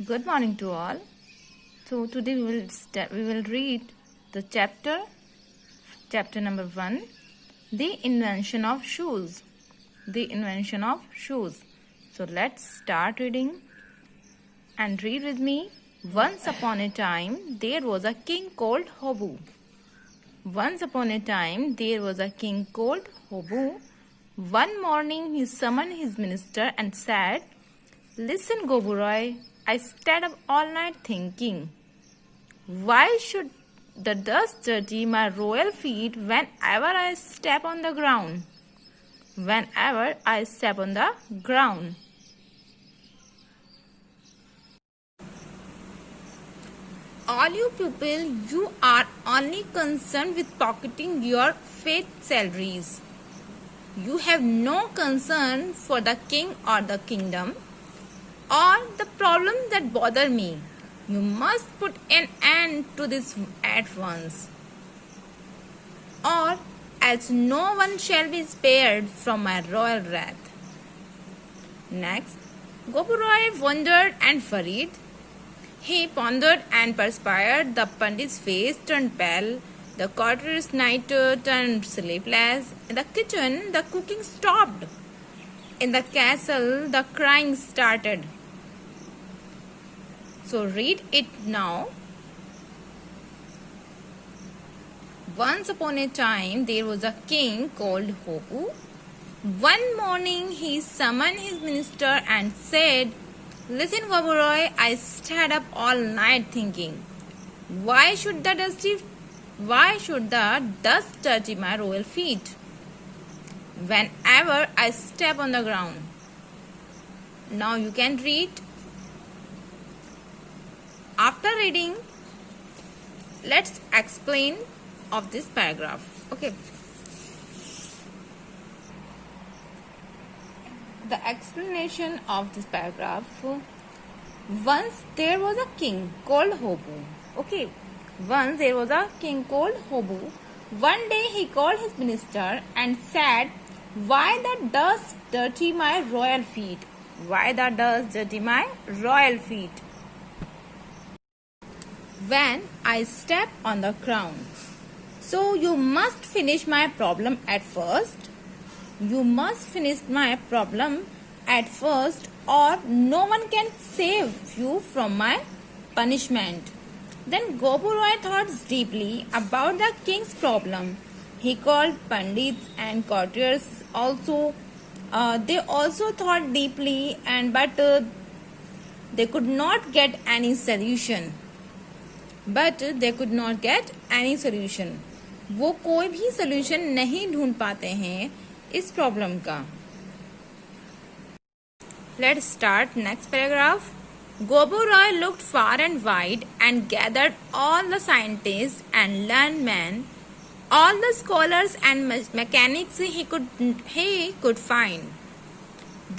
Good morning to all. So today we will read the chapter number 1, the invention of shoes. The invention of shoes. So let's start reading and read with me. Once upon a time there was a king called Hobu. Once upon a time there was a king called Hobu. One morning he summoned his minister and said, "Listen, Goburoy, I stayed up all night thinking, why should the dust dirty my royal feet whenever I step on the ground? Whenever I step on the ground." All you people, you are only concerned with pocketing your fat salaries. You have no concern for the king or the kingdom or the problems that bother me. You must put an end to this at once, or else no one shall be spared from my royal wrath. Next, Gopuroy wondered and worried. He pondered and perspired. The Pandit's face turned pale. The courtier's night turned sleepless. In the kitchen, the cooking stopped. In the castle, the crying started. So read it now. Once upon a time, there was a king called Hopu. One morning, he summoned his minister and said, "Listen, Goburoy, I stayed up all night thinking, why should the dust dirty my royal feet whenever I step on the ground?" Now you can read. After reading, let's explain of this paragraph. Okay. The explanation of this paragraph. Once there was a king called Hobu. Okay. Once there was a king called Hobu. One day he called his minister and said, "Why the dust dirty my royal feet? Why the dust dirty my royal feet when I step on the ground? So you must finish my problem at first. You must finish my problem at first, or no one can save you from my punishment." Then Gopuroy thought deeply about the king's problem. He called pandits and courtiers also. They also thought deeply, but they could not get any solution. वो कोई भी solution नहीं ढूंढ पाते हैं इस problem का. Let's start next paragraph. Goburoy looked far and wide and gathered all the scientists and learned men, all the scholars and mechanics he could find.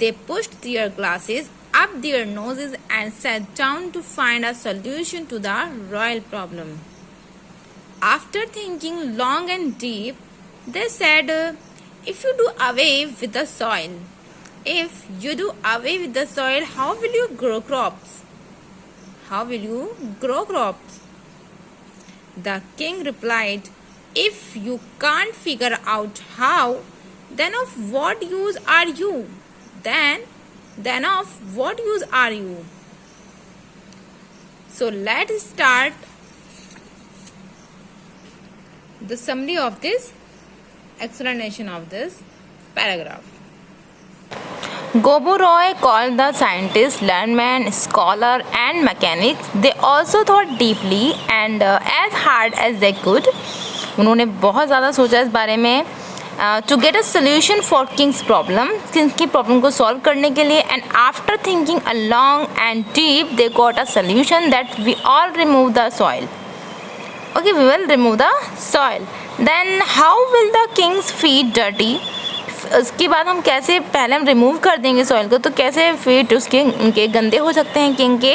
They pushed their glasses up their noses and sat down to find a solution to the royal problem. After thinking long and deep, they said, "If you do away with the soil, how will you grow crops? How will you grow crops?" The king replied, "If you can't figure out how, then of what use are you? Then of what use are you?" So let's start the summary of this explanation of this paragraph. Goburoy called the scientists, learned men, scholar and mechanics. They also thought deeply and as hard as they could. उन्होंने बहुत ज़्यादा सोचा इस बारे में to get a solution for king's problem, king की problem को solve करने के लिए. And after thinking long and deep, they got a solution that we all remove the soil. Okay, we will remove the soil. Then how will the king's feet dirty? उसके बाद हम कैसे, पहले हम रिमूव कर देंगे सॉइल को, तो कैसे फीट उसके उनके गंदे हो सकते हैं किंग के.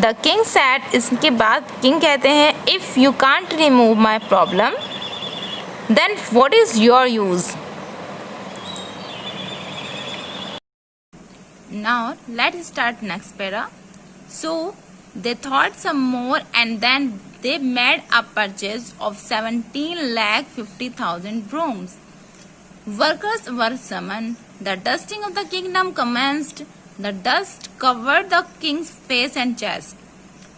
द किंग सैड, इसके बाद किंग कहते हैं, "if you can't remove my problem, then what is your use?" Now let's start next para. So they thought some more, and then they made a purchase of 17,50,000 brooms. Workers were summoned. The dusting of the kingdom commenced. The dust covered the king's face and chest.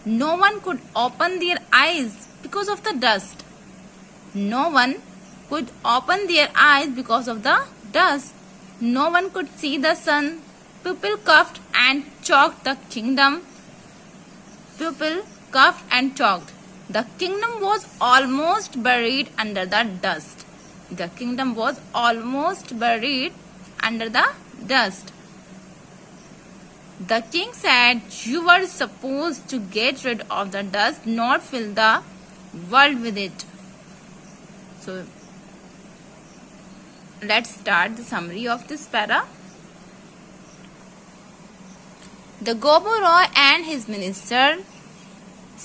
No one could open their eyes because of the dust. No one could open their eyes because of the dust. No one could see the sun. People coughed and choked the kingdom. People coughed and choked. The kingdom was almost buried under the dust. The kingdom was almost buried under the dust. The king said, "You were supposed to get rid of the dust, not fill the world with it." So, let's start the summary of this para. The Gobo Roy and his minister,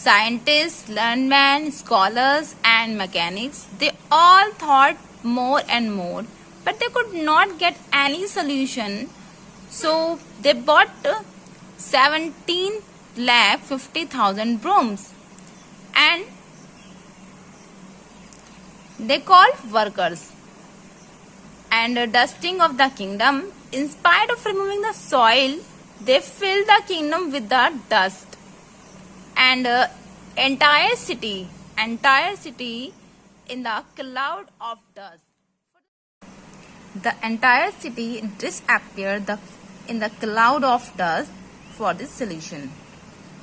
scientists, learned men, scholars and mechanics, they all thought more and more, but they could not get any solution. So they bought 17,50,000 brooms and they called workers. And dusting of the kingdom, in spite of removing the soil, they filled the kingdom with the dust. And entire city in the cloud of dust. The entire city disappeared in the cloud of dust for this solution.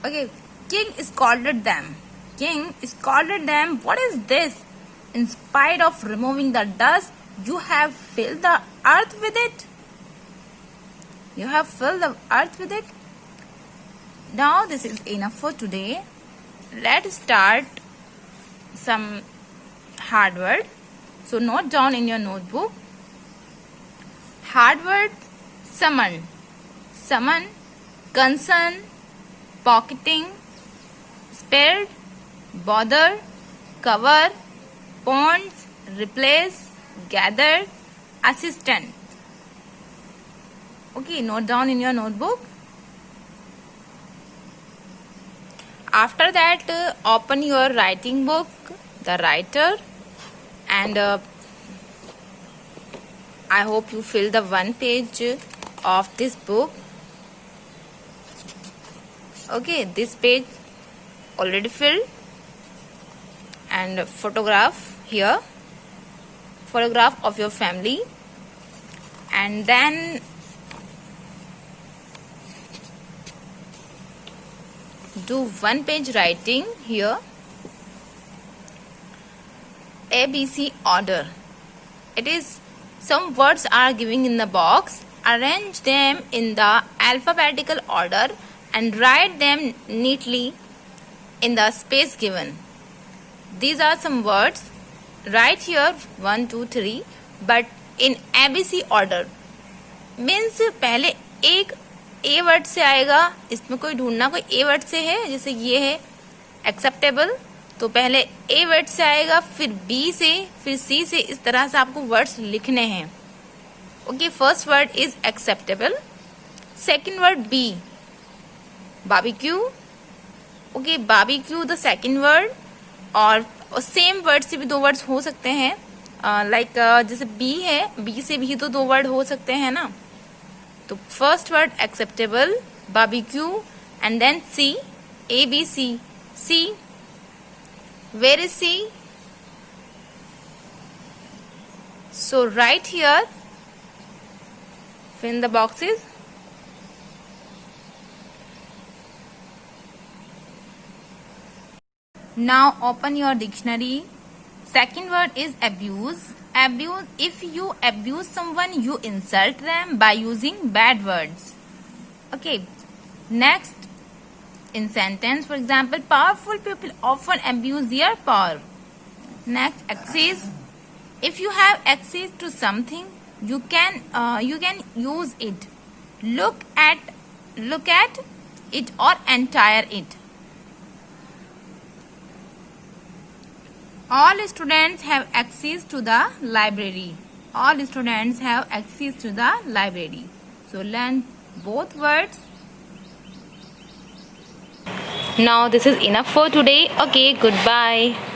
Okay, king scolded them. What is this? In spite of removing the dust, you have filled the earth with it. Now this is enough for today. Let's start some hard word. So note down in your notebook. Hard word: summon, concern, pocketing, spared, bother, cover, ponds, replace, gather, assistant. Okay, note down in your notebook. After that, open your writing book, the writer, and I hope you fill the one page of this book. Okay, this page already filled. And photograph here, photograph of your family, and then do one page writing here. ABC order. It is some words are given in the box. Arrange them in the alphabetical order and write them neatly in the space given. These are some words. Write here 1, 2, 3, but in ABC order. Means पहले एक a word से आएगा. इसमें कोई ढूंढना कोई a word से है, जैसे ये है एक्सेप्टेबल, तो पहले ए वर्ड से आएगा, फिर बी से, फिर सी से. इस तरह से आपको वर्ड्स लिखने हैं. Okay, first word is acceptable. Second word B, barbecue. Okay, barbecue the second word. और सेम वर्ड से भी दो वर्ड्स हो सकते हैं. लाइक जैसे बी है, बी से भी तो दो वर्ड हो सकते हैं ना. तो first word acceptable, barbecue, and then C, A B C. C, where is C? So write here, fill in the boxes. Now open your dictionary. Second word is abuse. Abuse, if you abuse someone, you insult them by using bad words. Okay, next, in sentence, for example, powerful people often abuse their power. Next, access. If you have access to something, you can use it. Look at it or entire it. All students have access to the library. All students have access to the library. So learn both words. Now this is enough for today. Okay, goodbye.